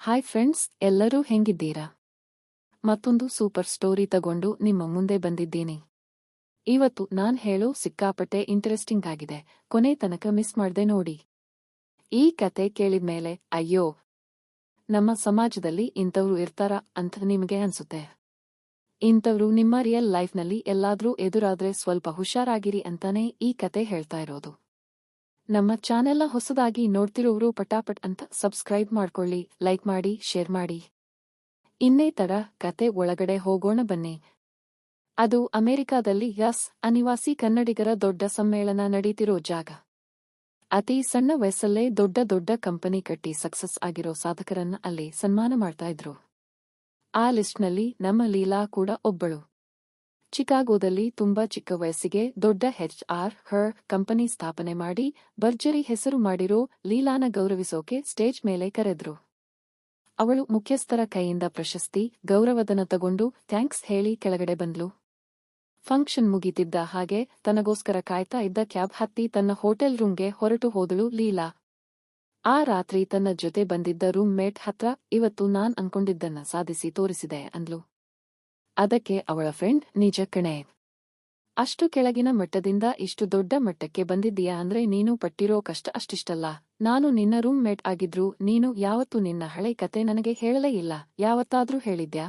Hi friends, ಎಲ್ಲರೂ ಹೆಂಗಿದ್ದೀರಾ? ಮತ್ತೊಂದು super story ತಗೊಂಡು ನಿಮ್ಮ ಮುಂದೆ ಬಂದಿದ್ದೀನಿ. ಇವತ್ತು ನಾನ್ ಹೇಳೋ ಸಿಕ್ಕಾಪಟ್ಟೆ ಇಂಟರೆಸ್ಟಿಂಗ್ ಆಗಿದೆ. ಕೊನೆ ತನಕ ಮಿಸ್ ಮಾಡ್ದೆ ನೋಡಿ. ಈ ಕತೆ ಕೇಳಿದ್ಮೇಲೆ ಅಯ್ಯೋ, ನಮ್ಮ ಸಮಾಜದಲ್ಲಿ ಇಂಥವ್ರು ಇರ್ತಾರ ಅಂತ ನಿಮಗೆ ಅನ್ಸುತ್ತೆ. ಇಂಥವ್ರು ನಿಮ್ಮ ರಿಯಲ್ ಲೈಫ್ನಲ್ಲಿ ಎಲ್ಲಾದ್ರೂ ಎದುರಾದ್ರೆ ಸ್ವಲ್ಪ ಹುಷಾರಾಗಿರಿ ಅಂತಾನೆ ಈ ಕತೆ ಹೇಳ್ತಾ ಇರೋದು. ನಮ್ಮ ಚಾನೆಲ್ನ ಹೊಸದಾಗಿ ನೋಡ್ತಿರೋರು ಪಟಾಪಟ್ ಅಂತ ಸಬ್ಸ್ಕ್ರೈಬ್ ಮಾಡ್ಕೊಳ್ಳಿ, ಲೈಕ್ ಮಾಡಿ, ಶೇರ್ ಮಾಡಿ. ಇನ್ನೇ ತಡ, ಕತೆ ಒಳಗಡೆ ಹೋಗೋಣ ಬನ್ನಿ. ಅದು ಅಮೆರಿಕಾದಲ್ಲಿ ಅನಿವಾಸಿ ಕನ್ನಡಿಗರ ದೊಡ್ಡ ಸಮ್ಮೇಳನ ನಡೀತಿರೋ ಜಾಗ. ಅತಿ ಸಣ್ಣ ವಯಸ್ಸಲ್ಲೇ ದೊಡ್ಡ ದೊಡ್ಡ ಕಂಪನಿ ಕಟ್ಟಿ ಸಕ್ಸಸ್ ಆಗಿರೋ ಸಾಧಕರನ್ನ ಅಲ್ಲಿ ಸನ್ಮಾನ ಮಾಡ್ತಾ ಇದ್ರು. ಆ ಲಿಸ್ಟ್ನಲ್ಲಿ ನಮ್ಮ ಲೀಲಾ ಕೂಡ ಒಬ್ಬಳು. ಚಿಕಾಗೋದಲ್ಲಿ ತುಂಬಾ ಚಿಕ್ಕ ವಯಸ್ಸಿಗೆ ದೊಡ್ಡ ಕಂಪನಿ ಸ್ಥಾಪನೆ ಮಾಡಿ ಭರ್ಜರಿ ಹೆಸರು ಮಾಡಿರೋ ಲೀಲಾನ ಗೌರವಿಸೋಕೆ ಸ್ಟೇಜ್ ಮೇಲೆ ಕರೆದ್ರು. ಅವಳು ಮುಖ್ಯಸ್ಥರ ಕೈಯಿಂದ ಪ್ರಶಸ್ತಿ, ಗೌರವಧನ ತಗೊಂಡು ಥ್ಯಾಂಕ್ಸ್ ಹೇಳಿ ಕೆಳಗಡೆ ಬಂದ್ಲು. ಫಂಕ್ಷನ್ ಮುಗಿತಿದ್ದ ಹಾಗೆ ತನಗೋಸ್ಕರ ಕಾಯ್ತಾ ಇದ್ದ ಕ್ಯಾಬ್ ಹತ್ತಿ ತನ್ನ ಹೋಟೆಲ್ ರೂಮ್ಗೆ ಹೊರಟು ಹೋದಳು ಲೀಲಾ. ಆ ರಾತ್ರಿ ತನ್ನ ಜೊತೆ ಬಂದಿದ್ದ ರೂಮ್ ಮೇಟ್ ಹತ್ರ ಇವತ್ತು ನಾನ್ ಅನ್ಕೊಂಡಿದ್ದನ್ನ ಸಾಧಿಸಿ ತೋರಿಸಿದೆ ಅಂದ್ಲು. ಅದಕ್ಕೆ ಅವಳ ಫ್ರೆಂಡ್, ನಿಜ ಕಣೆ, ಅಷ್ಟು ಕೆಳಗಿನ ಮಟ್ಟದಿಂದ ಇಷ್ಟು ದೊಡ್ಡ ಮಟ್ಟಕ್ಕೆ ಬಂದಿದ್ದೀಯಾ ಅಂದ್ರೆ ನೀನು ಪಟ್ಟಿರೋ ಕಷ್ಟ ಅಷ್ಟಿಷ್ಟಲ್ಲ. ನಾನು ನಿನ್ನ ರೂಮ್ ಮೇಟ್ ಆಗಿದ್ರು ನೀನು ಯಾವತ್ತೂ ನಿನ್ನ ಹಳೆ ಕತೆ ನನಗೆ ಹೇಳಲೇ ಇಲ್ಲ. ಯಾವತ್ತಾದ್ರೂ ಹೇಳಿದ್ಯಾ?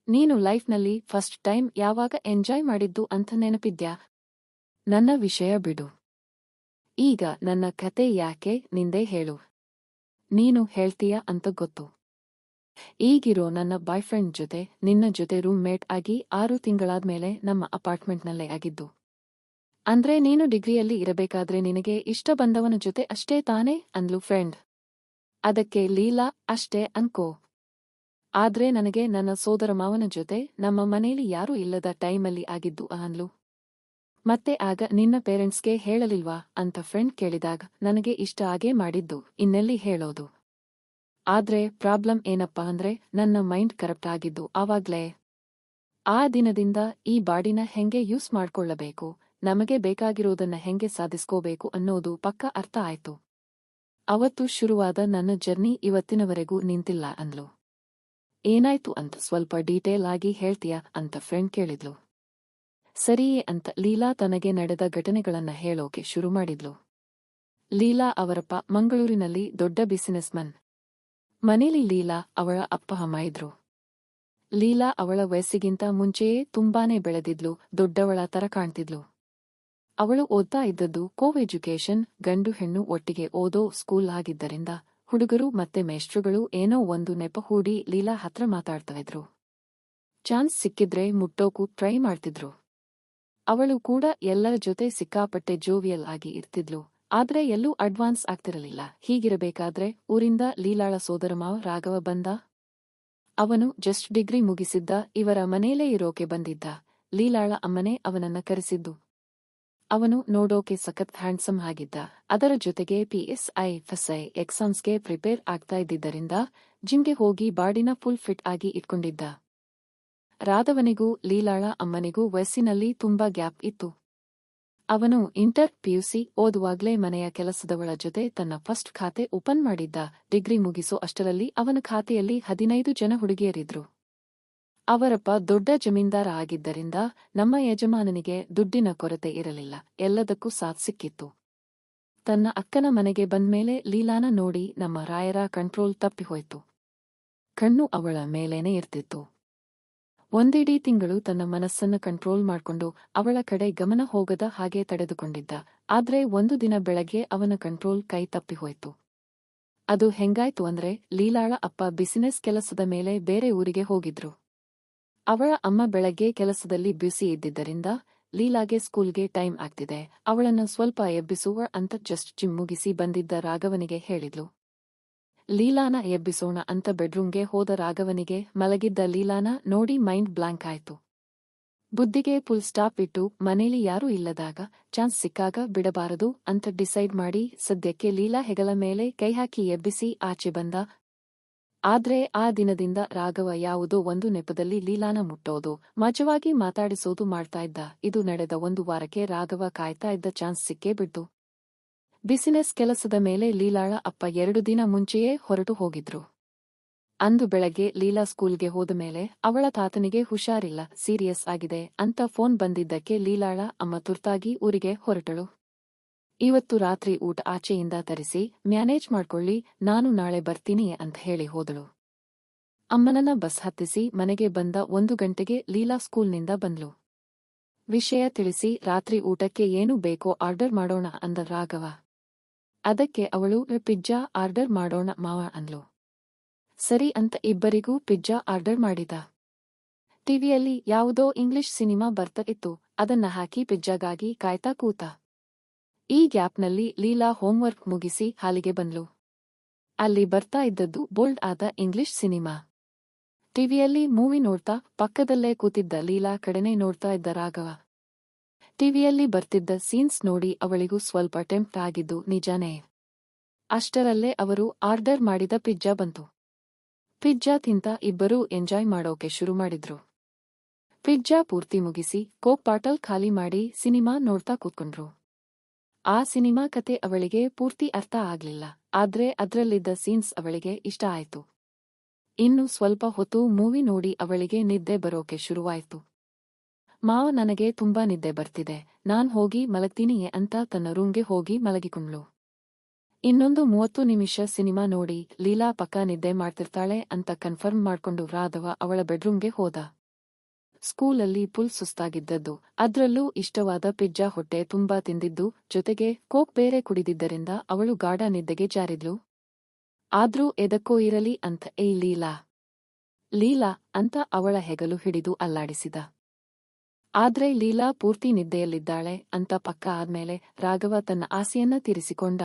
ನೀನು ಲೈಫ್ನಲ್ಲಿ ಫಸ್ಟ್ ಟೈಮ್ ಯಾವಾಗ ಎಂಜಾಯ್ ಮಾಡಿದ್ದು ಅಂತ ನೆನಪಿದ್ಯಾ? ನನ್ನ ವಿಷಯ ಬಿಡು. ಈಗ ನನ್ನ ಕತೆ ಯಾಕೆ ನಿಂದೇ ಹೇಳು. ನೀನು ಹೇಳ್ತೀಯಾ ಅಂತ ಗೊತ್ತು. ಈಗಿರೋ ನನ್ನ ಬಾಯ್ ಫ್ರೆಂಡ್ ಜೊತೆ ನಿನ್ನ ಜೊತೆ ರೂಮ್ ಮೇಟ್ ಆಗಿ 6 ತಿಂಗಳಾದ್ಮೇಲೆ ನಮ್ಮ ಅಪಾರ್ಟ್ಮೆಂಟ್ನಲ್ಲೇ ಆಗಿದ್ದು. ಅಂದ್ರೆ ನೀನು ಡಿಗ್ರಿಯಲ್ಲಿ ಇರಬೇಕಾದ್ರೆ ನಿನಗೆ ಇಷ್ಟ ಬಂದವನ ಜೊತೆ ಅಷ್ಟೇ ತಾನೇ ಅಂದ್ಲು ಫ್ರೆಂಡ್. ಅದಕ್ಕೆ ಲೀಲಾ, ಅಷ್ಟೇ ಅನ್ಕೋ. ಆದ್ರೆ ನನಗೆ ನನ್ನ ಸೋದರ ಮಾವನ ಜೊತೆ ನಮ್ಮ ಮನೇಲಿ ಯಾರೂ ಇಲ್ಲದ ಟೈಮಲ್ಲಿ ಆಗಿದ್ದು ಅಂದ್ಲು. ಮತ್ತೆ ಆಗ ನಿನ್ನ ಪೇರೆಂಟ್ಸ್ಗೆ ಹೇಳಲಿಲ್ವಾ ಅಂತ ಫ್ರೆಂಡ್ ಕೇಳಿದಾಗ ನನಗೆ ಇಷ್ಟ ಆಗೇ ಮಾಡಿದ್ದು, ಇನ್ನೆಲ್ಲಿ ಹೇಳೋದು. ಆದ್ರೆ ಪ್ರಾಬ್ಲಮ್ ಏನಪ್ಪಾ ಅಂದ್ರೆ ನನ್ನ ಮೈಂಡ್ ಕರಪ್ಟ್ ಆಗಿದ್ದು ಆವಾಗ್ಲೇ. ಆ ದಿನದಿಂದ ಈ ಬಾಡಿನ ಹೆಂಗೆ ಯೂಸ್ ಮಾಡ್ಕೊಳ್ಳಬೇಕು, ನಮಗೆ ಬೇಕಾಗಿರೋದನ್ನ ಹೆಂಗೆ ಸಾಧಿಸ್ಕೋಬೇಕು ಅನ್ನೋದು ಪಕ್ಕಾ ಅರ್ಥ ಆಯ್ತು. ಅವತ್ತು ಶುರುವಾದ ನನ್ನ ಜರ್ನಿ ಇವತ್ತಿನವರೆಗೂ ನಿಂತಿಲ್ಲ ಅಂದ್ಲು. ಏನಾಯ್ತು ಅಂತ ಸ್ವಲ್ಪ ಡೀಟೇಲ್ ಆಗಿ ಹೇಳ್ತೀಯಾ ಅಂತ ಫ್ರೆಂಡ್ ಕೇಳಿದ್ಲು. ಸರಿಯೇ ಅಂತ ಲೀಲಾ ತನಗೆ ನಡೆದ ಘಟನೆಗಳನ್ನ ಹೇಳೋಕೆ ಶುರು ಮಾಡಿದ್ಲು. ಲೀಲಾ ಅವರಪ್ಪ ಮಂಗಳೂರಿನಲ್ಲಿ ದೊಡ್ಡ ಬಿಸಿನೆಸ್ ಮನ್. ಮನೇಲಿ ಲೀಲಾ ಅವಳ ಅಪ್ಪ ಅಮ್ಮ ಇದ್ರು. ಲೀಲಾ ಅವಳ ವಯಸ್ಸಿಗಿಂತ ಮುಂಚೆಯೇ ತುಂಬಾನೇ ಬೆಳೆದಿದ್ಲು, ದೊಡ್ಡವಳ ತರ ಕಾಣ್ತಿದ್ಲು. ಅವಳು ಓದ್ತಾ ಇದ್ದದ್ದು ಎಜುಕೇಶನ್, ಗಂಡು ಹೆಣ್ಣು ಒಟ್ಟಿಗೆ ಓದೋ ಸ್ಕೂಲ್ ಆಗಿದ್ದರಿಂದ ಹುಡುಗರು ಮತ್ತೆ ಮೇಷ್ಟ್ರುಗಳು ಏನೋ ಒಂದು ನೆಪ ಹೂಡಿ ಲೀಲಾ ಹತ್ರ ಮಾತಾಡ್ತಾ ಇದ್ರು. ಚಾನ್ಸ್ ಸಿಕ್ಕಿದ್ರೆ ಮುಟ್ಟೋಕು ಟ್ರೈ ಮಾಡ್ತಿದ್ರು. ಅವಳು ಕೂಡ ಎಲ್ಲರ ಜೊತೆ ಸಿಕ್ಕಾಪಟ್ಟೆ ಜೋವಿಯಲ್ ಆಗಿ ಇರ್ತಿದ್ಲು. ಆದ್ರೆ ಎಲ್ಲೂ ಅಡ್ವಾನ್ಸ್ ಆಗ್ತಿರಲಿಲ್ಲ. ಹೀಗಿರಬೇಕಾದ್ರೆ ಊರಿಂದ ಲೀಲಾಳ ಸೋದರಮಾವ ರಾಘವ ಬಂದ. ಅವನು ಜಸ್ಟ್ ಡಿಗ್ರಿ ಮುಗಿಸಿದ್ದ, ಇವರ ಮನೇಲೇ ಇರೋಕೆ ಬಂದಿದ್ದ. ಲೀಲಾಳ ಅಮ್ಮನೇ ಅವನನ್ನ ಕರೆಸಿದ್ದು. ಅವನು ನೋಡೋಕೆ ಸಖತ್ ಹ್ಯಾಂಡ್ಸಮ್ ಆಗಿದ್ದ. ಅದರ ಜೊತೆಗೆ PSI ಎಕ್ಸಾಮ್ಸ್ಗೆ ಪ್ರಿಪೇರ್ ಆಗ್ತಾ ಇದ್ದಿದ್ದರಿಂದ ಜಿಮ್ಗೆ ಹೋಗಿ ಬಾಡಿನ ಫುಲ್ ಫಿಟ್ ಆಗಿ ಇಟ್ಕೊಂಡಿದ್ದ. ರಾಧವನಿಗೂ ಲೀಲಾಳ ಅಮ್ಮನಿಗೂ ವಯಸ್ಸಿನಲ್ಲಿ ತುಂಬಾ ಗ್ಯಾಪ್ ಇತ್ತು. ಅವನು PUC ಓದುವಾಗ್ಲೇ ಮನೆಯ ಕೆಲಸದವಳ ಜೊತೆ ತನ್ನ ಫಸ್ಟ್ ಖಾತೆ ಓಪನ್ ಮಾಡಿದ್ದ. ಡಿಗ್ರಿ ಮುಗಿಸೋ ಅಷ್ಟರಲ್ಲಿ ಅವನ ಖಾತೆಯಲ್ಲಿ 15 ಜನ ಹುಡುಗಿಯರಿದ್ರು. ಅವರಪ್ಪ ದೊಡ್ಡ ಜಮೀನ್ದಾರ ಆಗಿದ್ದರಿಂದ ನಮ್ಮ ಯಜಮಾನನಿಗೆ ದುಡ್ಡಿನ ಕೊರತೆ ಇರಲಿಲ್ಲ, ಎಲ್ಲದಕ್ಕೂ ಸಾಥ್ ಸಿಕ್ಕಿತ್ತು. ತನ್ನ ಅಕ್ಕನ ಮನೆಗೆ ಬಂದ್ಮೇಲೆ ಲೀಲಾನ ನೋಡಿ ನಮ್ಮ ರಾಯರ ಕಂಟ್ರೋಲ್ ತಪ್ಪಿಹೋಯ್ತು. ಕಣ್ಣು ಅವಳ ಮೇಲೇನೆ ಇರ್ತಿತ್ತು. ಒಂದಿಡೀ ತಿಂಗಳು ತನ್ನ ಮನಸ್ಸನ್ನ ಕಂಟ್ರೋಲ್ ಮಾಡ್ಕೊಂಡು ಅವಳ ಕಡೆ ಗಮನ ಹೋಗದ ಹಾಗೆ ತಡೆದುಕೊಂಡಿದ್ದ. ಆದ್ರೆ ಒಂದು ದಿನ ಬೆಳಗ್ಗೆ ಅವನ ಕಂಟ್ರೋಲ್ ಕೈ ತಪ್ಪಿಹೋಯ್ತು. ಅದು ಹೆಂಗಾಯ್ತು ಅಂದ್ರೆ ಲೀಲಾಳ ಅಪ್ಪ ಬಿಸಿನೆಸ್ ಕೆಲಸದ ಮೇಲೆ ಬೇರೆ ಊರಿಗೆ ಹೋಗಿದ್ರು. ಅವಳ ಅಮ್ಮ ಬೆಳಗ್ಗೆ ಕೆಲಸದಲ್ಲಿ ಬ್ಯುಸಿ ಇದ್ದಿದ್ದರಿಂದ ಲೀಲಾಗೆ ಸ್ಕೂಲ್ಗೆ ಟೈಮ್ ಆಗ್ತಿದೆ, ಅವಳನ್ನ ಸ್ವಲ್ಪ ಎಬ್ಬಿಸುವ ಅಂತ ಜಸ್ಟ್ ಜಿಮ್ ಮುಗಿಸಿ ಬಂದಿದ್ದ ರಾಘವನಿಗೆ ಹೇಳಿದ್ಲು. ಲೀಲಾನ ಎಬ್ಬಿಸೋಣ ಅಂತ ಬೆಡ್ರೂಮ್ಗೆ ಹೋದ ರಾಘವನಿಗೆ ಮಲಗಿದ್ದ ಲೀಲಾನ ನೋಡಿ ಮೈಂಡ್ ಬ್ಲಾಂಕ್ ಆಯ್ತು. ಬುದ್ಧಿಗೆ ಫುಲ್ ಸ್ಟಾಪ್ ಇಟ್ಟು ಮನೇಲಿ ಯಾರೂ ಇಲ್ಲದಾಗ ಚಾನ್ಸ್ ಸಿಕ್ಕಾಗ ಬಿಡಬಾರದು ಅಂತ ಡಿಸೈಡ್ ಮಾಡಿ ಸದ್ಯಕ್ಕೆ ಲೀಲಾ ಹೆಗಲ ಮೇಲೆ ಕೈಹಾಕಿ ಎಬ್ಬಿಸಿ ಆಚೆ ಬಂದ. ಆದ್ರೆ ಆ ದಿನದಿಂದ ರಾಘವ ಯಾವುದೋ ಒಂದು ನೆಪದಲ್ಲಿ ಲೀಲಾನ ಮುಟ್ಟೋದು, ಮಜವಾಗಿ ಮಾತಾಡಿಸೋದು ಮಾಡ್ತಾ ಇದ್ದ. ಇದು ನಡೆದ 1 ವಾರಕ್ಕೆ ರಾಘವ ಕಾಯ್ತಾ ಇದ್ದ ಚಾನ್ಸ್ ಸಿಕ್ಕೇ ಬಿಡ್ತು. ಬಿಸಿನೆಸ್ ಕೆಲಸದ ಮೇಲೆ ಲೀಲಾಳ ಅಪ್ಪ 2 ದಿನ ಮುಂಚೆಯೇ ಹೊರಟು ಹೋಗಿದ್ರು. ಅಂದು ಬೆಳಗ್ಗೆ ಲೀಲಾ ಸ್ಕೂಲ್ಗೆ ಹೋದ ಮೇಲೆ ಅವಳ ತಾತನಿಗೆ ಹುಷಾರಿಲ್ಲ, ಸೀರಿಯಸ್ ಆಗಿದೆ ಅಂತ ಫೋನ್ ಬಂದಿದ್ದಕ್ಕೆ ಲೀಲಾಳ ಅಮ್ಮ ತುರ್ತಾಗಿ ಊರಿಗೆ ಹೊರಟಳು. ಇವತ್ತು ರಾತ್ರಿ ಊಟ ಆಚೆಯಿಂದ ತರಿಸಿ ಮ್ಯಾನೇಜ್ ಮಾಡ್ಕೊಳ್ಳಿ, ನಾನು ನಾಳೆ ಬರ್ತೀನಿ ಅಂತ ಹೇಳಿ ಹೋದಳು. ಅಮ್ಮನನ್ನ ಬಸ್ ಹತ್ತಿಸಿ ಮನೆಗೆ ಬಂದ 1 ಗಂಟೆಗೆ ಲೀಲಾ ಸ್ಕೂಲ್ನಿಂದ ಬಂದ್ಲು. ವಿಷಯ ತಿಳಿಸಿ ರಾತ್ರಿ ಊಟಕ್ಕೆ ಏನು ಬೇಕೋ ಆರ್ಡರ್ ಮಾಡೋಣ ಅಂದ ರಾಘವ. ಅದಕ್ಕೆ ಅವಳು ಪಿಜ್ಜಾ ಆರ್ಡರ್ ಮಾಡೋಣ ಮಾವ ಅಂದ್ಲು. ಸರಿ ಅಂತ ಇಬ್ಬರಿಗೂ ಪಿಜ್ಜಾ ಆರ್ಡರ್ ಮಾಡಿದ. ಟಿವಿಯಲ್ಲಿ ಯಾವುದೋ ಇಂಗ್ಲಿಷ್ ಸಿನಿಮಾ ಬರ್ತಾ ಇತ್ತು, ಅದನ್ನ ಹಾಕಿ ಪಿಜ್ಜಾಗಾಗಿ ಕಾಯ್ತಾ ಕೂತ. ಈ ಗ್ಯಾಪ್ನಲ್ಲಿ ಲೀಲಾ ಹೋಂವರ್ಕ್ ಮುಗಿಸಿ ಹಾಲಿಗೆ ಬಂದ್ಲು. ಅಲ್ಲಿ ಬರ್ತಾ ಇದ್ದದ್ದು ಬೋಲ್ಡ್ ಆದ ಇಂಗ್ಲಿಷ್ ಸಿನಿಮಾ. ಟಿವಿಯಲ್ಲಿ ಮೂವಿ ನೋಡ್ತಾ ಪಕ್ಕದಲ್ಲೇ ಕೂತಿದ್ದ ಲೀಲಾ ಕಡೆನೇ ನೋಡ್ತಾ ಇದ್ದ ರಾಘವ. ಟಿವಿಯಲ್ಲಿ ಬರ್ತಿದ್ದ ಸೀನ್ಸ್ ನೋಡಿ ಅವಳಿಗೂ ಸ್ವಲ್ಪ ಟೆಂಪ್ಟ್ ಆಗಿದ್ದು ನಿಜಾನೇ. ಅಷ್ಟರಲ್ಲೇ ಅವರು ಆರ್ಡರ್ ಮಾಡಿದ ಪಿಜ್ಜಾ ಬಂತು. ಪಿಜ್ಜಾ ತಿಂತ ಇಬ್ಬರೂ ಎಂಜಾಯ್ ಮಾಡೋಕೆ ಶುರು ಮಾಡಿದ್ರು. ಪಿಜ್ಜಾ ಪೂರ್ತಿ ಮುಗಿಸಿ ಕೋಕ್ ಬಾಟಲ್ ಖಾಲಿ ಮಾಡಿ ಸಿನಿಮಾ ನೋಡ್ತಾ ಕೂತ್ಕೊಂಡ್ರು. ಆ ಸಿನಿಮಾ ಕತೆ ಅವಳಿಗೆ ಪೂರ್ತಿ ಅರ್ಥ ಆಗ್ಲಿಲ್ಲ, ಆದ್ರೆ ಅದ್ರಲ್ಲಿದ್ದ ಸೀನ್ಸ್ ಅವಳಿಗೆ ಇಷ್ಟ ಆಯ್ತು. ಇನ್ನು ಸ್ವಲ್ಪ ಹೊತ್ತು ಮೂವಿ ನೋಡಿ ಅವಳಿಗೆ ನಿದ್ದೆ ಬರೋಕೆ ಶುರುವಾಯ್ತು. ಮಾವ ನನಗೆ ತುಂಬಾ ನಿದ್ದೆ ಬರ್ತಿದೆ, ನಾನ್ ಹೋಗಿ ಮಲಗ್ತೀನಿಯೇ ಅಂತ ತನ್ನ ರೂಮ್ಗೆ ಹೋಗಿ ಮಲಗಿಕೊಂಡ್ಳು. ಇನ್ನೊಂದು 30 ನಿಮಿಷ ಸಿನಿಮಾ ನೋಡಿ ಲೀಲಾ ಪಕ್ಕ ನಿದ್ದೆ ಮಾಡ್ತಿರ್ತಾಳೆ ಅಂತ ಕನ್ಫರ್ಮ್ ಮಾಡ್ಕೊಂಡು ರಾಘವ ಅವಳ ಬೆಡ್ರೂಮ್ಗೆ ಹೋದ. ಸ್ಕೂಲಲ್ಲಿ ಫುಲ್ ಸುಸ್ತಾಗಿದ್ದದ್ದು, ಅದ್ರಲ್ಲೂ ಇಷ್ಟವಾದ ಪಿಜ್ಜಾ ಹೊಟ್ಟೆ ತುಂಬಾ ತಿಂದಿದ್ದು, ಜೊತೆಗೆ ಕೋಕ್ ಬೇರೆ ಕುಡಿದಿದ್ದರಿಂದ ಅವಳು ಗಾಢ ನಿದ್ದೆಗೆ ಜಾರಿದ್ಲು. ಆದ್ರೂ ಎದಕ್ಕೋ ಇರಲಿ ಅಂತ ಲೀಲಾ ಲೀಲಾ ಅಂತ ಅವಳ ಹೆಗಲು ಹಿಡಿದು ಅಲ್ಲಾಡಿಸಿದ. ಆದ್ರೆ ಲೀಲಾ ಪೂರ್ತಿ ನಿದ್ದೆಯಲ್ಲಿದ್ದಾಳೆ ಅಂತ ಪಕ್ಕ ಆದ್ಮೇಲೆ ರಾಘವ ತನ್ನ ಆಸೆಯನ್ನ ತೀರಿಸಿಕೊಂಡ.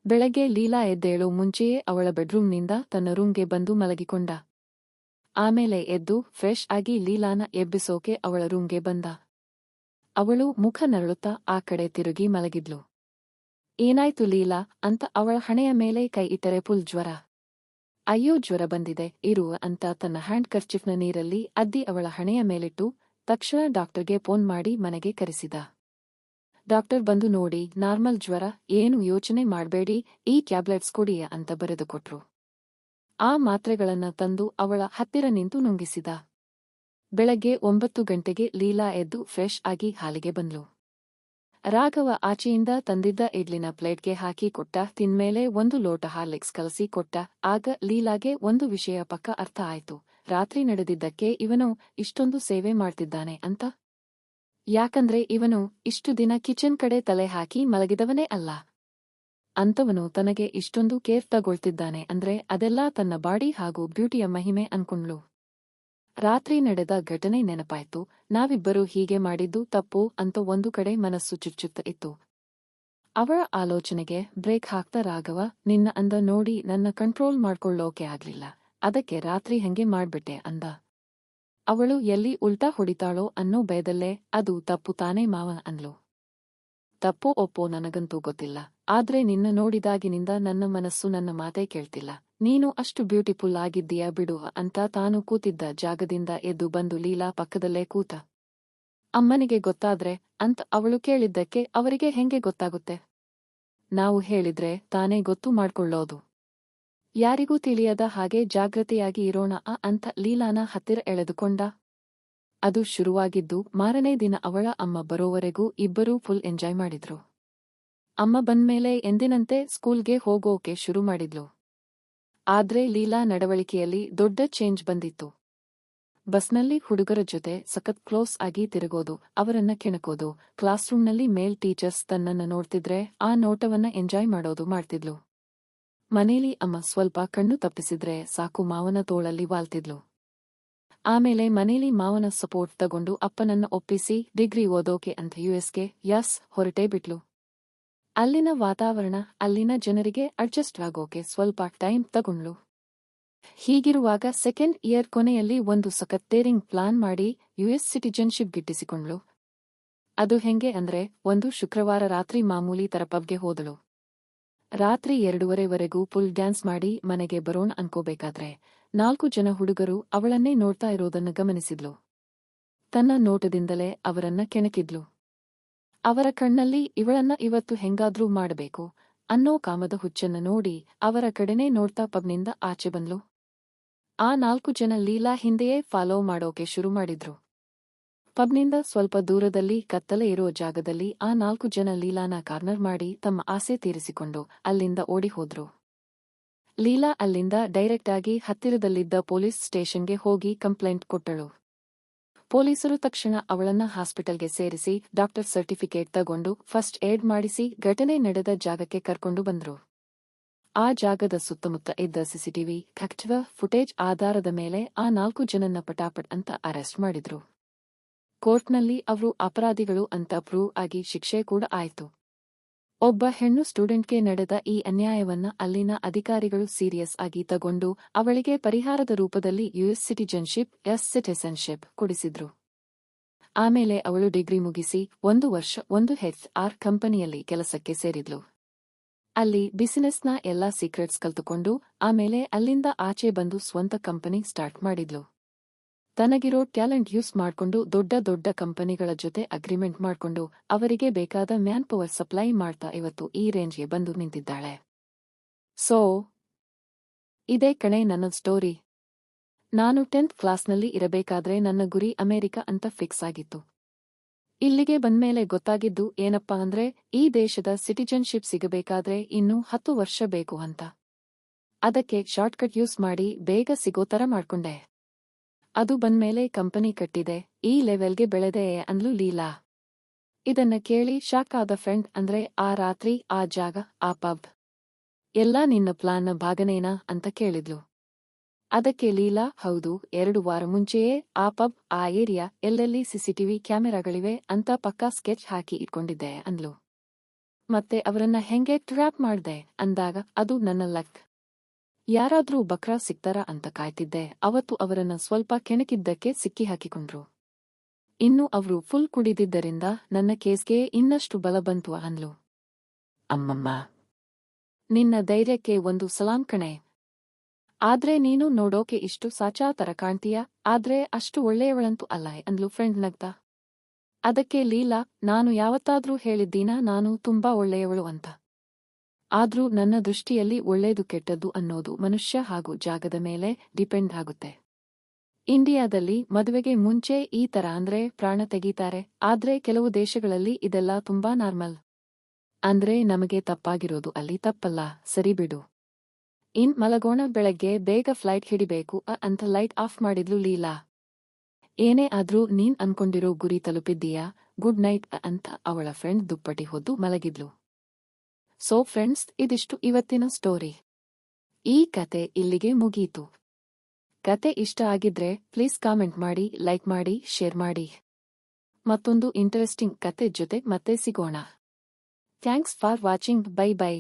ಬೆಳಗ್ಗೆ ಲೀಲಾ ಎದ್ದೇಳು ಮುಂಚೆಯೇ ಅವಳ ಬೆಡ್ರೂಮ್ನಿಂದ ತನ್ನ ರೂಮ್ಗೆ ಬಂದು ಮಲಗಿಕೊಂಡ. ಆಮೇಲೆ ಎದ್ದು ಫ್ರೆಶ್ ಆಗಿ ಲೀಲಾನ ಎಬ್ಬಿಸೋಕೆ ಅವಳ ರೂಮ್ಗೆ ಬಂದ. ಅವಳು ಮುಖ ನರಳುತ್ತಾ ಆ ಕಡೆ ತಿರುಗಿ ಮಲಗಿದ್ಲು. ಏನಾಯ್ತು ಲೀಲಾ ಅಂತ ಅವಳ ಹಣೆಯ ಮೇಲೆ ಕೈ ಇಟ್ಟರೆ ಫುಲ್ ಜ್ವರ. ಅಯ್ಯೋ ಜ್ವರ ಬಂದಿದೆ ಇರು ಅಂತ ತನ್ನ ಹ್ಯಾಂಡ್ ಕರ್ಚಿಫ್ನ ನೀರಲ್ಲಿ ಅದ್ದಿ ಅವಳ ಹಣೆಯ ಮೇಲಿಟ್ಟು ತಕ್ಷಣ ಡಾಕ್ಟರ್ಗೆ ಫೋನ್ ಮಾಡಿ ಮನೆಗೆ ಕರೆಸಿದ. ಡಾಕ್ಟರ್ ಬಂದು ನೋಡಿ ನಾರ್ಮಲ್ ಜ್ವರ, ಏನು ಯೋಚನೆ ಮಾಡ್ಬೇಡಿ, ಈ ಟ್ಯಾಬ್ಲೆಟ್ಸ್ ಕೊಡಿಯ ಅಂತ ಬರೆದುಕೊಟ್ರು. ಆ ಮಾತ್ರೆಗಳನ್ನ ತಂದು ಅವಳ ಹತ್ತಿರ ನಿಂತು ನುಂಗಿಸಿದ. ಬೆಳಗ್ಗೆ 9 ಗಂಟೆಗೆ ಲೀಲಾ ಎದ್ದು ಫ್ರೆಶ್ ಆಗಿ ಹಾಲಿಗೆ ಬಂದ್ಲು. ರಾಘವ ಆಚೆಯಿಂದ ತಂದಿದ್ದ ಇಡ್ಲಿನ ಪ್ಲೇಟ್ಗೆ ಹಾಕಿ ಕೊಟ್ಟ. ತಿನ್ಮೇಲೆ 1 ಲೋಟ ಹಾರ್ಲಿಕ್ಸ್ ಕಲಸಿ ಕೊಟ್ಟ. ಆಗ ಲೀಲಾಗೆ ಒಂದು ವಿಷಯ ಪಕ್ಕ ಅರ್ಥ ಆಯ್ತು, ರಾತ್ರಿ ನಡೆದಿದ್ದಕ್ಕೆ ಇವನು ಇಷ್ಟೊಂದು ಸೇವೆ ಮಾಡ್ತಿದ್ದಾನೆ ಅಂತ. ಯಾಕಂದ್ರೆ ಇವನು ಇಷ್ಟು ದಿನ ಕಿಚನ್ ಕಡೆ ತಲೆ ಹಾಕಿ ಮಲಗಿದವನೇ ಅಲ್ಲ. ಅಂತವನು ತನಗೆ ಇಷ್ಟೊಂದು ಕೇರ್ ತಗೊಳ್ತಿದ್ದಾನೆ ಅಂದ್ರೆ ಅದೆಲ್ಲ ತನ್ನ ಬಾಡಿ ಹಾಗೂ ಬ್ಯೂಟಿಯ ಮಹಿಮೆ ಅನ್ಕೊಂಡ್ಲು. ರಾತ್ರಿ ನಡೆದ ಘಟನೆ ನೆನಪಾಯ್ತು. ನಾವಿಬ್ಬರೂ ಹೀಗೆ ಮಾಡಿದ್ದು ತಪ್ಪು ಅಂತ ಒಂದು ಕಡೆ ಮನಸ್ಸು ಚುಚ್ಚುತ್ತ ಇತ್ತು. ಅವಳ ಆಲೋಚನೆಗೆ ಬ್ರೇಕ್ ಹಾಕ್ತಾ ರಾಘವ, ನಿನ್ನ ಅಂದ ನೋಡಿ ನನ್ನ ಕಂಟ್ರೋಲ್ ಮಾಡ್ಕೊಳ್ಳೋಕೆ ಆಗ್ಲಿಲ್ಲ, ಅದಕ್ಕೆ ರಾತ್ರಿ ಹಂಗೆ ಮಾಡ್ಬಿಟ್ಟೆ ಅಂದ. ಅವಳು ಎಲ್ಲಿ ಉಲ್ಟಾ ಹೊಡಿತಾಳೋ ಅನ್ನೋ ಭಯದಲ್ಲೇ ಅದು ತಪ್ಪು ತಾನೇ ಮಾವ ಅಂದ್ಲು. ತಪ್ಪೋ ಒಪ್ಪೋ ನನಗಂತೂ ಗೊತ್ತಿಲ್ಲ, ಆದ್ರೆ ನಿನ್ನ ನೋಡಿದಾಗಿನಿಂದ ನನ್ನ ಮನಸ್ಸು ನನ್ನ ಮಾತೇ ಕೇಳ್ತಿಲ್ಲ. ನೀನು ಅಷ್ಟು ಬ್ಯೂಟಿಫುಲ್ ಆಗಿದ್ದೀಯಾ ಬಿಡು ಅಂತ ತಾನು ಕೂತಿದ್ದ ಜಾಗದಿಂದ ಎದ್ದು ಬಂದು ಲೀಲಾ ಪಕ್ಕದಲ್ಲೇ ಕೂತ. ಅಮ್ಮನಿಗೆ ಗೊತ್ತಾದ್ರೆ ಅಂತ ಅವಳು ಕೇಳಿದ್ದಕ್ಕೆ ಅವರಿಗೆ ಹೆಂಗೆ ಗೊತ್ತಾಗುತ್ತೆ? ನಾವು ಹೇಳಿದ್ರೆ ತಾನೇ ಗೊತ್ತು ಮಾಡ್ಕೊಳ್ಳೋದು. ಯಾರಿಗೂ ತಿಳಿಯದ ಹಾಗೆ ಜಾಗೃತೆಯಾಗಿ ಇರೋಣ ಅಂತ ಲೀಲಾನ ಹತ್ತಿರ ಎಳೆದುಕೊಂಡ. ಅದು ಶುರುವಾಗಿದ್ದು ಮಾರನೇ ದಿನ ಅವಳ ಅಮ್ಮ ಬರೋವರೆಗೂ ಇಬ್ಬರೂ ಫುಲ್ ಎಂಜಾಯ್ ಮಾಡಿದ್ರು. ಅಮ್ಮ ಬಂದ್ಮೇಲೆ ಎಂದಿನಂತೆ ಸ್ಕೂಲ್ಗೆ ಹೋಗೋಕೆ ಶುರು ಮಾಡಿದ್ಲು. ಆದ್ರೆ ಲೀಲಾ ನಡವಳಿಕೆಯಲ್ಲಿ ದೊಡ್ಡ ಚೇಂಜ್ ಬಂದಿತ್ತು. ಬಸ್ನಲ್ಲಿ ಹುಡುಗರ ಜೊತೆ ಸಖತ್ ಕ್ಲೋಸ್ ಆಗಿ ತಿರುಗೋದು, ಅವರನ್ನ ಕೆಣಕೋದು, ಕ್ಲಾಸ್ರೂಮ್ನಲ್ಲಿ ಮೇಲ್ ಟೀಚರ್ಸ್ ತನ್ನನ್ನ ನೋಡ್ತಿದ್ರೆ ಆ ನೋಟವನ್ನ ಎಂಜಾಯ್ ಮಾಡೋದು ಮಾಡ್ತಿದ್ಲು. ಮನೇಲಿ ಅಮ್ಮ ಸ್ವಲ್ಪ ಕಣ್ಣು ತಪ್ಪಿಸಿದ್ರೆ ಸಾಕು ಮಾವನ ತೋಳಲ್ಲಿ ವಾಲ್ತಿದ್ಲು. ಆಮೇಲೆ ಮನೇಲಿ ಮಾವನ ಸಪೋರ್ಟ್ ತಗೊಂಡು ಅಪ್ಪನನ್ನ ಒಪ್ಪಿಸಿ ಡಿಗ್ರಿ ಓದೋಕೆ ಅಂತ ಯುಎಸ್ಗೆ ಹೊರಟೇ ಬಿಟ್ಲು. ಅಲ್ಲಿನ ವಾತಾವರಣ, ಅಲ್ಲಿನ ಜನರಿಗೆ ಅಡ್ಜಸ್ಟ್ ಆಗೋಕೆ ಸ್ವಲ್ಪ ಟೈಮ್ ತಗೊಂಡ್ಲು. ಹೀಗಿರುವಾಗ ಸೆಕೆಂಡ್ ಇಯರ್ ಕೊನೆಯಲ್ಲಿ ಒಂದು ಸಖತ್ ಡೇರಿಂಗ್ ಪ್ಲಾನ್ ಮಾಡಿ ಯುಎಸ್ ಸಿಟಿಜನ್ಶಿಪ್ ಗಿಟ್ಟಿಸಿಕೊಂಡ್ಳು. ಅದು ಹೆಂಗೆ ಅಂದ್ರೆ, ಒಂದು ಶುಕ್ರವಾರ ರಾತ್ರಿ ಮಾಮೂಲಿ ತರ ಪಬ್ಗೆ ಹೋದಳು. ರಾತ್ರಿ 2:30ವರೆಗೂ ಫುಲ್ ಡ್ಯಾನ್ಸ್ ಮಾಡಿ ಮನೆಗೆ ಬರೋಣ ಅನ್ಕೋಬೇಕಾದ್ರೆ 4 ಜನ ಹುಡುಗರು ಅವಳನ್ನೇ ನೋಡ್ತಾ ಇರೋದನ್ನ ಗಮನಿಸಿದ್ಲು. ತನ್ನ ನೋಟದಿಂದಲೇ ಅವರನ್ನ ಕೆಣಕಿದ್ಲು. ಅವರ ಕಣ್ಣಲ್ಲಿ ಇವಳನ್ನ ಇವತ್ತು ಹೆಂಗಾದ್ರೂ ಮಾಡಬೇಕು ಅನ್ನೋ ಕಾಮದ ಹುಚ್ಚನ್ನ ನೋಡಿ ಅವರ ಕಡೆನೇ ನೋಡ್ತಾ ಪಬ್ನಿಂದ ಆಚೆ ಬಂದ್ಲು. ಆ 4 ಜನ ಲೀಲಾ ಹಿಂದೆಯೇ ಫಾಲೋ ಮಾಡೋಕೆ ಶುರು ಮಾಡಿದ್ರು. ಪಬ್ನಿಂದ ಸ್ವಲ್ಪ ದೂರದಲ್ಲಿ ಕತ್ತಲೆ ಇರೋ ಜಾಗದಲ್ಲಿ ಆ 4 ಜನ ಲೀಲಾನ ಕಾರ್ನರ್ ಮಾಡಿ ತಮ್ಮ ಆಸೆ ತೀರಿಸಿಕೊಂಡು ಅಲ್ಲಿಂದ ಓಡಿ ಹೋದ್ರು. ಲೀಲಾ ಅಲ್ಲಿಂದ ಡೈರೆಕ್ಟ್ ಆಗಿ ಹತ್ತಿರದಲ್ಲಿದ್ದ ಪೊಲೀಸ್ ಸ್ಟೇಷನ್ಗೆ ಹೋಗಿ ಕಂಪ್ಲೇಂಟ್ ಕೊಟ್ಟಳು. ಪೊಲೀಸರು ತಕ್ಷಣ ಅವಳನ್ನ ಹಾಸ್ಪಿಟಲ್ಗೆ ಸೇರಿಸಿ ಡಾಕ್ಟರ್ ಸರ್ಟಿಫಿಕೇಟ್ ತಗೊಂಡು ಫಸ್ಟ್ ಏಡ್ ಮಾಡಿಸಿ ಘಟನೆ ನಡೆದ ಜಾಗಕ್ಕೆ ಕರ್ಕೊಂಡು ಬಂದ್ರು. ಆ ಜಾಗದ ಸುತ್ತಮುತ್ತ ಇದ್ದ ಸಿಸಿಟಿವಿ ಫುಟೇಜ್ ಆಧಾರದ ಮೇಲೆ ಆ 4 ಜನನ್ನ ಪಟಾಪಟ್ ಅಂತ ಅರೆಸ್ಟ್ ಮಾಡಿದ್ರು. ಕೋರ್ಟ್ನಲ್ಲಿ ಅವರು ಅಪರಾಧಿಗಳು ಅಂತ ಪ್ರೂವ್ ಆಗಿ ಶಿಕ್ಷೆ ಕೂಡ ಆಯ್ತು. ಒಬ್ಬ ಹೆಣ್ಣು ಸ್ಟೂಡೆಂಟ್ಗೆ ನಡೆದ ಈ ಅನ್ಯಾಯವನ್ನ ಅಲ್ಲಿನ ಅಧಿಕಾರಿಗಳು ಸೀರಿಯಸ್ ಆಗಿ ತಗೊಂಡು ಅವಳಿಗೆ ಪರಿಹಾರದ ರೂಪದಲ್ಲಿ ಯುಎಸ್ ಸಿಟಿಸನ್ಶಿಪ್ ಕೊಡಿಸಿದ್ರು. ಆಮೇಲೆ ಅವಳು ಡಿಗ್ರಿ ಮುಗಿಸಿ 1 ವರ್ಷ ಒಂದು HR ಕಂಪನಿಯಲ್ಲಿ ಕೆಲಸಕ್ಕೆ ಸೇರಿದ್ಲು. ಅಲ್ಲಿ ಬಿಸಿನೆಸ್ನ ಎಲ್ಲಾ ಸೀಕ್ರೆಟ್ಸ್ ಕಲ್ತುಕೊಂಡು ಆಮೇಲೆ ಅಲ್ಲಿಂದ ಆಚೆ ಬಂದು ಸ್ವಂತ ಕಂಪನಿ ಸ್ಟಾರ್ಟ್ ಮಾಡಿದ್ಲು. ತನಗಿರೋ ಟ್ಯಾಲೆಂಟ್ ಯೂಸ್ ಮಾಡ್ಕೊಂಡು ದೊಡ್ಡ ದೊಡ್ಡ ಕಂಪನಿಗಳ ಜೊತೆ ಅಗ್ರಿಮೆಂಟ್ ಮಾಡ್ಕೊಂಡು ಅವರಿಗೆ ಬೇಕಾದ ಮ್ಯಾನ್ ಪವರ್ ಸಪ್ಲೈ ಮಾಡ್ತಾ ಇವತ್ತು ಈ ರೇಂಜ್ಗೆ ಬಂದು ನಿಂತಿದ್ದಾಳೆ. ಸೋ ಇದೇ ಕಣೆ ನನ್ನ ಸ್ಟೋರಿ. ನಾನು 10th ಕ್ಲಾಸ್ನಲ್ಲಿ ಇರಬೇಕಾದ್ರೆ ನನ್ನ ಗುರಿ ಅಮೆರಿಕ ಅಂತ ಫಿಕ್ಸ್ ಆಗಿತ್ತು. ಇಲ್ಲಿಗೆ ಬಂದ್ಮೇಲೆ ಗೊತ್ತಾಗಿದ್ದು ಏನಪ್ಪಾ ಅಂದ್ರೆ ಈ ದೇಶದ ಸಿಟಿಜನ್ಶಿಪ್ ಸಿಗಬೇಕಾದ್ರೆ ಇನ್ನೂ 10 ವರ್ಷ ಬೇಕು ಅಂತ. ಅದಕ್ಕೆ ಶಾರ್ಟ್ಕಟ್ ಯೂಸ್ ಮಾಡಿ ಬೇಗ ಸಿಗೋ ತರ ಮಾಡ್ಕೊಂಡೆ. ಅದು ಬಂದ್ಮೇಲೆ ಕಂಪನಿ ಕಟ್ಟಿದೆ, ಈ ಲೆವೆಲ್ಗೆ ಬೆಳೆದೆ ಅಂದ್ಲು ಲೀಲಾ. ಇದನ್ನ ಕೇಳಿ ಶಾಕ್ ಆದ ಫ್ರೆಂಡ್ ಅಂದ್ರೆ ಆ ರಾತ್ರಿ ಆ ಜಾಗ ಆ ಪಬ್ ಎಲ್ಲಾ ನಿನ್ನ ಪ್ಲಾನ್ನ ಭಾಗನೇನಾ ಅಂತ ಕೇಳಿದ್ಲು. ಅದಕ್ಕೆ ಲೀಲಾ ಹೌದು, 2 ವಾರ ಮುಂಚೆಯೇ ಆ ಪಬ್ ಆ ಏರಿಯಾ ಎಲ್ಲೆಲ್ಲಿ ಸಿಸಿಟಿವಿ ಕ್ಯಾಮೆರಾಗಳಿವೆ ಅಂತ ಪಕ್ಕಾ ಸ್ಕೆಚ್ ಹಾಕಿ ಇಟ್ಕೊಂಡಿದ್ದೆ ಅಂದ್ಲು. ಮತ್ತೆ ಅವರನ್ನ ಹೆಂಗೆ ಟ್ರ್ಯಾಪ್ ಮಾಡ್ದೆ ಅಂದಾಗ ಅದು ನನ್ನ ಲಕ್. ಯಾರಾದ್ರೂ ಬಕ್ರಾ ಸಿಗ್ತಾರಾ ಅಂತ ಕಾಯ್ತಿದ್ದೆ. ಅವತ್ತು ಅವರನ್ನ ಸ್ವಲ್ಪ ಕೆಣಕಿದ್ದಕ್ಕೆ ಸಿಕ್ಕಿ ಹಾಕಿಕೊಂಡ್ರು. ಇನ್ನು ಅವ್ರು ಫುಲ್ ಕುಡಿದಿದ್ದರಿಂದ ನನ್ನ ಕೇಸ್ಗೆ ಇನ್ನಷ್ಟು ಬಲ ಬಂತು ಅಂದ್ಲು. ಅಮ್ಮಮ್ಮ, ನಿನ್ನ ಧೈರ್ಯಕ್ಕೆ ಒಂದು ಸಲಾಂ ಕಣೆ. ಆದ್ರೆ ನೀನು ನೋಡೋಕೆ ಇಷ್ಟು ಸಾಚಾ ತರ ಕಾಣ್ತೀಯ, ಆದ್ರೆ ಅಷ್ಟು ಒಳ್ಳೆಯವಳಂತೂ ಅಲ್ಲ ಅಂದ್ಲು ಫ್ರೆಂಡ್ ನಗ್ತಾ. ಅದಕ್ಕೆ ಲೀಲಾ, ನಾನು ಯಾವತ್ತಾದ್ರೂ ಹೇಳಿದ್ದೀನಾ ನಾನು ತುಂಬಾ ಒಳ್ಳೆಯವಳು ಅಂತ? ಆದ್ರೂ ನನ್ನ ದೃಷ್ಟಿಯಲ್ಲಿ ಒಳ್ಳೇದು ಕೆಟ್ಟದ್ದು ಅನ್ನೋದು ಮನುಷ್ಯ ಹಾಗೂ ಜಾಗದ ಮೇಲೆ ಡಿಪೆಂಡ್ ಆಗುತ್ತೆ. ಇಂಡಿಯಾದಲ್ಲಿ ಮದುವೆಗೆ ಮುಂಚೆ ಈ ತರ ಅಂದ್ರೆ ಪ್ರಾಣ ತೆಗೀತಾರೆ, ಆದ್ರೆ ಕೆಲವು ದೇಶಗಳಲ್ಲಿ ಇದೆಲ್ಲ ತುಂಬಾ ನಾರ್ಮಲ್. ಅಂದ್ರೆ ನಮಗೆ ತಪ್ಪಾಗಿರೋದು ಅಲ್ಲಿ ತಪ್ಪಲ್ಲ, ಸರಿ ಬಿಡು. ಮಲಗೋಣ, ಬೆಳಗ್ಗೆ ಬೇಗ ಫ್ಲೈಟ್ ಹಿಡಿಬೇಕು ಅಂತ ಲೈಟ್ ಆಫ್ ಮಾಡಿದ್ಲು ಲೀಲಾ. ಏನೇ ಆದ್ರೂ ನೀನ್ ಅನ್ಕೊಂಡಿರೋ ಗುರಿ ತಲುಪಿದ್ದೀಯಾ, ಗುಡ್ ನೈಟ್ ಅಂತ ಅವಳ ಫ್ರೆಂಡ್ ದುಪ್ಪಟಿ ಹೊದ್ದು ಮಲಗಿದ್ಲು. ಸೋ ಫ್ರೆಂಡ್ಸ್, ಇದಿಷ್ಟು ಇವತ್ತಿನ ಸ್ಟೋರಿ. ಈ ಕತೆ ಇಲ್ಲಿಗೆ ಮುಗೀತು. ಕತೆ ಇಷ್ಟ ಆಗಿದ್ರೆ ಪ್ಲೀಸ್ ಕಾಮೆಂಟ್ ಮಾಡಿ, ಲೈಕ್ ಮಾಡಿ, ಶೇರ್ ಮಾಡಿ. ಮತ್ತೊಂದು ಇಂಟರೆಸ್ಟಿಂಗ್ ಕತೆ ಜೊತೆ ಮತ್ತೆ ಸಿಗೋಣ. Thanks for watching. Bye bye.